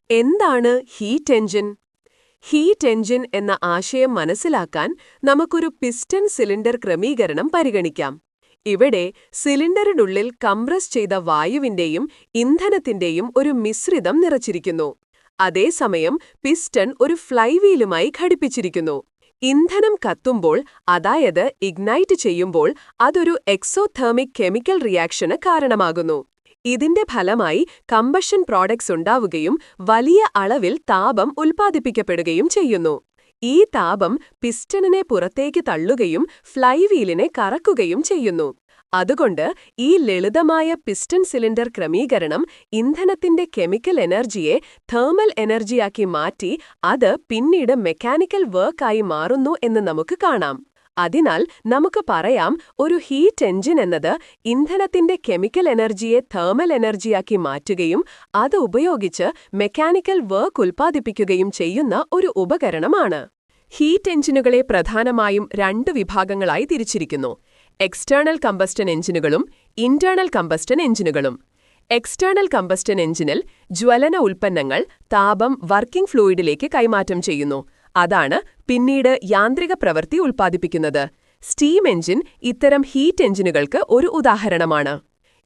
എന്താണ് heat engine? Heat engine എന്ന ആശയം മനസ്സിലാക്കാൻ നമുക്കൊരു പിസ്റ്റൺ സിലിണ്ടർ ക്രമീകരണം പരിഗണിക്കാം. ഇവിടെ സിലിണ്ടറിനുള്ളിൽ കംപ്രസ് ചെയ്ത വായുവിന്റെയും ഇന്ധനത്തിന്റെയും ഒരു മിശ്രിതം നിറച്ചിരിക്കുന്നു. അതേസമയം പിസ്റ്റൺ ഒരു ഫ്ലൈവീലുമായി ഘടിപ്പിച്ചിരിക്കുന്നു. ഇന്ധനം കത്തുമ്പോൾ, അതായത് ഇഗ്നൈറ്റ് ചെയ്യുമ്പോൾ, അതൊരു എക്സോതെർമിക് കെമിക്കൽ റിയാക്ഷന് കാരണമാകുന്നു. ഇതിന്റെ ഫലമായി കമ്പഷൻ പ്രോഡക്ട്സ് ഉണ്ടാവുകയും വലിയ അളവിൽ താപം ഉൽപ്പാദിപ്പിക്കപ്പെടുകയും ചെയ്യുന്നു. ഈ താപം പിസ്റ്റണിനെ പുറത്തേക്ക് തള്ളുകയും ഫ്ലൈവീലിനെ കറക്കുകയും ചെയ്യുന്നു. അതുകൊണ്ട് ഈ ലളിതമായ പിസ്റ്റൺ സിലിണ്ടർ ക്രമീകരണം ഇന്ധനത്തിന്റെ കെമിക്കൽ എനർജിയെ തേർമൽ എനർജിയാക്കി മാറ്റി അത് പിന്നീട് മെക്കാനിക്കൽ വർക്കായി മാറുന്നു എന്ന് നമുക്ക് കാണാം. അതിനാൽ നമുക്ക് പറയാം, ഒരു ഹീറ്റ് എഞ്ചിൻ എന്നത് ഇന്ധനത്തിന്റെ കെമിക്കൽ എനർജിയെ തേർമൽ എനർജിയാക്കി മാറ്റുകയും അത് ഉപയോഗിച്ച് മെക്കാനിക്കൽ വർക്ക് ഉൽപ്പാദിപ്പിക്കുകയും ചെയ്യുന്ന ഒരു ഉപകരണമാണ്. ഹീറ്റ് എഞ്ചിനുകളെ പ്രധാനമായും രണ്ട് വിഭാഗങ്ങളായി തിരിച്ചിരിക്കുന്നു: എക്സ്റ്റേണൽ കമ്പസ്റ്റൻ എഞ്ചിനുകളും ഇന്റേണൽ കമ്പസ്റ്റൻ എഞ്ചിനുകളും. എക്സ്റ്റേണൽ കമ്പസ്റ്റൻ എഞ്ചിനിൽ ജ്വലന ഉൽപ്പന്നങ്ങൾ താപം വർക്കിംഗ് ഫ്ലൂയിഡിലേക്ക് കൈമാറ്റം ചെയ്യുന്നു. അതാണ് പിന്നീട് യാന്ത്രിക പ്രവൃത്തി ഉൽപ്പാദിപ്പിക്കുന്നത്. സ്റ്റീം എഞ്ചിൻ ഇത്തരം ഹീറ്റ് എഞ്ചിനുകൾക്ക് ഒരു ഉദാഹരണമാണ്.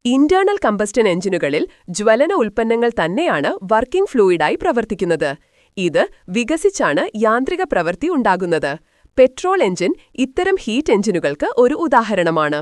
ഇന്റേണൽ കമ്പസ്റ്റൻ എഞ്ചിനുകളിൽ ജ്വലന ഉൽപ്പന്നങ്ങൾ തന്നെയാണ് വർക്കിംഗ് ഫ്ലൂയിഡായി പ്രവർത്തിക്കുന്നത്. ഇത് വികസിച്ചാണ് യാന്ത്രിക പ്രവൃത്തി ഉണ്ടാകുന്നത്. പെട്രോൾ എഞ്ചിൻ ഇത്തരം ഹീറ്റ് എഞ്ചിനുകൾക്ക് ഒരു ഉദാഹരണമാണ്.